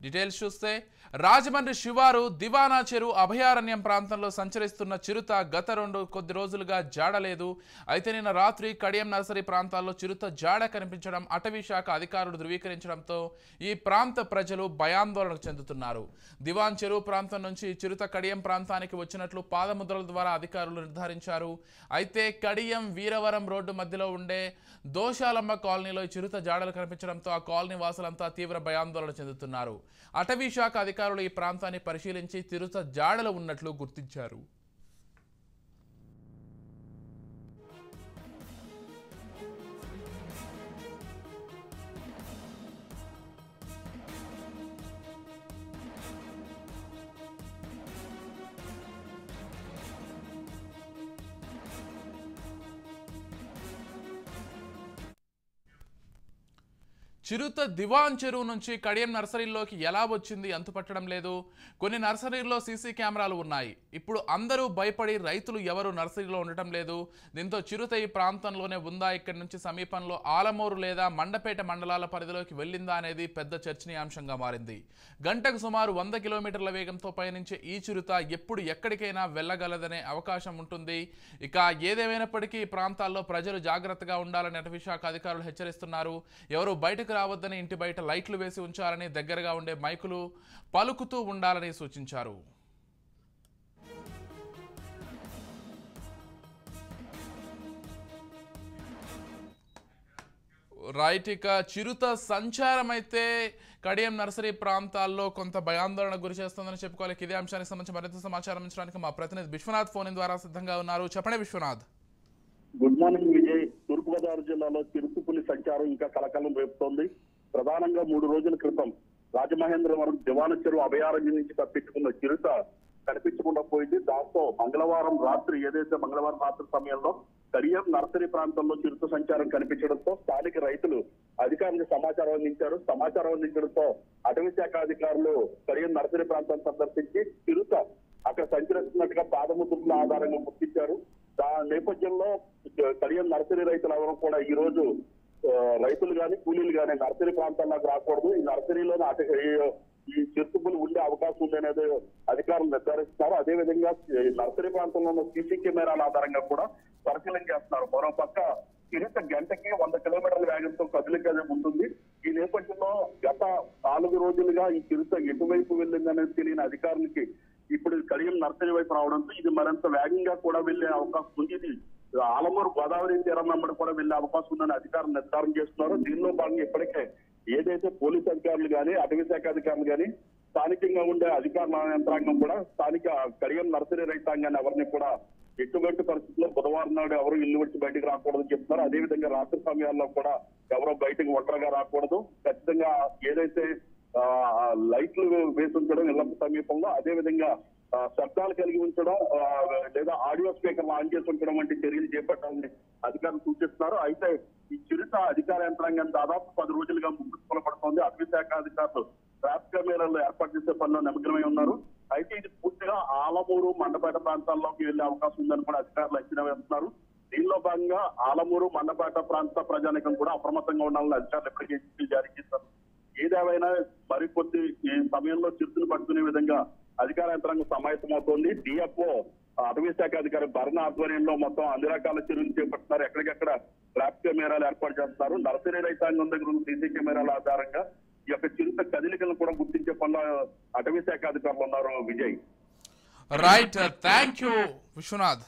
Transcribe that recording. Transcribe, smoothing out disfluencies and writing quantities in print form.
Details చూస్తే రాజమండ్రి శివారు దివానా చెరువు అభయారణ్యం ప్రాంతంలో సంచరిస్తున్న చిరుత గత కొద్ది రోజులుగా జాడలేదు. అయితే నిన్న రాత్రి కడియం నర్సరీ ప్రాంతాల్లో చిరుత జాడ కనిపించడం అటవీ శాఖ అధికారులు ధృవీకరించడంతో ఈ ప్రాంత ప్రజలు భయాందోళన చెందుతున్నారు. దివాన్ చెరువు ప్రాంతం నుంచి చిరుత కడియం ప్రాంతానికి వచ్చినట్లు పాదముద్రల ద్వారా అధికారులు నిర్ధారించారు. అయితే కడియం వీరవరం రోడ్డు మధ్యలో ఉండే దోశాలమ్మ కాలనీలో చిరుత జాడలు కనిపించడంతో ఆ కాలనీ వాసులంతా తీవ్ర భయాందోళన చెందుతున్నారు. అటవీ శాఖ అధికారులు ఈ ప్రాంతాన్ని పరిశీలించి చిరుత జాడలు ఉన్నట్లు గుర్తించారు. చిరుత దివాన్ చెరువు నుంచి కడియం నర్సరీలోకి ఎలా వచ్చింది అంతుపట్టడం లేదు. కొన్ని నర్సరీల్లో సీసీ కెమెరాలు ఉన్నాయి. ఇప్పుడు అందరూ భయపడి రైతులు ఎవరు నర్సరీలో ఉండటం లేదు. దీంతో చిరుత ఈ ప్రాంతంలోనే ఉందా, ఇక్కడి నుంచి సమీపంలో ఆలమూరు లేదా మండపేట మండలాల పరిధిలోకి వెళ్ళిందా అనేది పెద్ద చర్చనీయాంశంగా మారింది. గంటకు సుమారు 100 కిలోమీటర్ల వేగంతో పయనించే ఈ చిరుత ఎప్పుడు ఎక్కడికైనా వెళ్ళగలదనే అవకాశం ఉంటుంది. ఇక ఏదేమైనప్పటికీ ఈ ప్రాంతాల్లో ప్రజలు జాగ్రత్తగా ఉండాలని అటవీ శాఖ అధికారులు హెచ్చరిస్తున్నారు. ఎవరు బయటకు రావద్దని, ఇంటి బయట లైట్లు వేసి ఉంచాలని, దగ్గరగా ఉండే మైకులు పలుకుతూ ఉండాలని సూచించారు. రైట్, ఇక చిరుత సంచారం అయితే కడియం నర్సరీ ప్రాంతాల్లో కొంత భయాందోళన గురి చేస్తుందని చెప్పుకోవాలి. ఇదే అంశానికి సంబంధించి మరింత సమాచారం ఇచ్చడానికి మా ప్రతినిధి విశ్వనాథ్ ఫోన్ ద్వారా సిద్ధంగా ఉన్నారు. చెప్పండి విశ్వనాథ్. Good morning Vijay. తూర్పుగోదావరి జిల్లాలో చిరుతపులి సంచారం ఇంకా కలకలం రేపుతోంది. ప్రధానంగా 3 రోజుల క్రితం రాజమహేంద్రవరం దివాన చెరువు అభయారణ్యం నుంచి తప్పించుకున్న చిరుత కనిపించకుండా పోయింది. దాంతో మంగళవారం రాత్రి సమయంలో కడియం నర్సరీ ప్రాంతంలో చిరుత సంచారం కనిపించడంతో స్థానిక రైతులు అధికారులకు సమాచారం అందించడంతో అటవీ శాఖ అధికారులు కడియం నర్సరీ ప్రాంతాన్ని సందర్శించి చిరుత అక్కడ సంచరిస్తున్నట్టుగా పాదముద్రల ఆధారంగా గుర్తించారు. దాని నేపథ్యంలో కడియం నర్సరీ రైతులు ఎవరు కూడా ఈ రోజు రైతులు గాని కూలీలు గాని నర్సరీ ప్రాంతాల్లోకి రాకూడదు, ఈ నర్సరీలోనే ఈ చిరుతపులి ఉండే అవకాశం ఉంది అనేది అధికారులు నిర్ధారిస్తున్నారు. అదేవిధంగా నర్సరీ ప్రాంతంలో ఉన్న సీసీ కెమెరాల ఆధారంగా కూడా పరిశీలన చేస్తున్నారు. మరో పక్క చిరుత గంటకి 100 కిలోమీటర్ల వేగంతో కదిలికదే ఉంటుంది. ఈ నేపథ్యంలో గత 4 రోజులుగా ఈ చిరుత ఎటువైపు వెళ్ళిందనేది తెలియని అధికారులకి ఇప్పుడు కడియం నర్సరీ వైపు రావడంతో ఇది మరింత వేగంగా కూడా వెళ్లే అవకాశం ఉంది. ఇది ఆలమూరు గోదావరి తీరం వెంబడి కూడా వెళ్లే అవకాశం ఉందని అధికారులు నిర్ధారణ చేస్తున్నారు. దీనిలో భాగంగా ఇప్పటికే ఏదైతే పోలీసు అధికారులు గానీ అటవీ శాఖ అధికారులు గానీ స్థానికంగా ఉండే అధికారుల యంత్రాంగం కూడా స్థానిక కడియం నర్సరీ రైతాంగాన్ని ఎవరిని కూడా ఎటువంటి పరిస్థితుల్లో బుధవారం నాడు ఎవరు ఇల్లు వచ్చి బయటకు రాకూడదని చెప్తున్నారు. అదేవిధంగా రాత్రి సమయాల్లో కూడా ఎవరో బయటకు ఒంటరిగా రాకూడదు. ఖచ్చితంగా ఏదైతే లైట్లు వేసి ఉంచడం ఇళ్ల సమీపంలో, అదేవిధంగా శబ్దాలు కలిగి ఉంచడం లేదా ఆడియో స్పీకర్లు ఆన్ చేసి ఉంచడం వంటి చర్యలు చేపట్టాలని అధికారులు సూచిస్తున్నారు. అయితే ఈ చిరుత అధికార యంత్రాంగం దాదాపు 10 రోజులుగా ముగ్గురు పడుతోంది. అటవీ శాఖ అధికారులు ట్రాప్ కెమెరాలు ఏర్పాటు చేసే పనిలో నిమగ్నమై ఉన్నారు. అయితే ఇది పూర్తిగా ఆలమూరు మండపేట ప్రాంతాల్లోకి వెళ్లే అవకాశం ఉందని కూడా అధికారులు అంచనా వేస్తున్నారు. దీనిలో భాగంగా ఆలమూరు మండపేట ప్రాంత ప్రజానికం కూడా అప్రమత్తంగా ఉండాలని అధికారులు ఇప్పటికే జారీ చేశారు. ఏదేమైనా మరికొద్ది ఈ సమయంలో చిరుతను పట్టుకునే విధంగా అధికార యంత్రాంగం సమాయత్తమవుతోంది. డిఎఫ్ఓ అటవీ శాఖ అధికారి భరణ ఆధ్వర్యంలో మొత్తం అన్ని రకాల చర్యలు చేపడుతున్నారు. ఎక్కడికెక్కడ ట్రాప్ కెమెరాలు ఏర్పాటు చేస్తున్నారు. నర్సరీ రైతాంగం దగ్గర ఉన్న సీసీ కెమెరాల ఆధారంగా ఈ యొక్క చిరుత కదలికలను కూడా గుర్తించే పనిలో అటవీ శాఖ అధికారులు ఉన్నారు. Vijay. Right, thank you Vishwanath.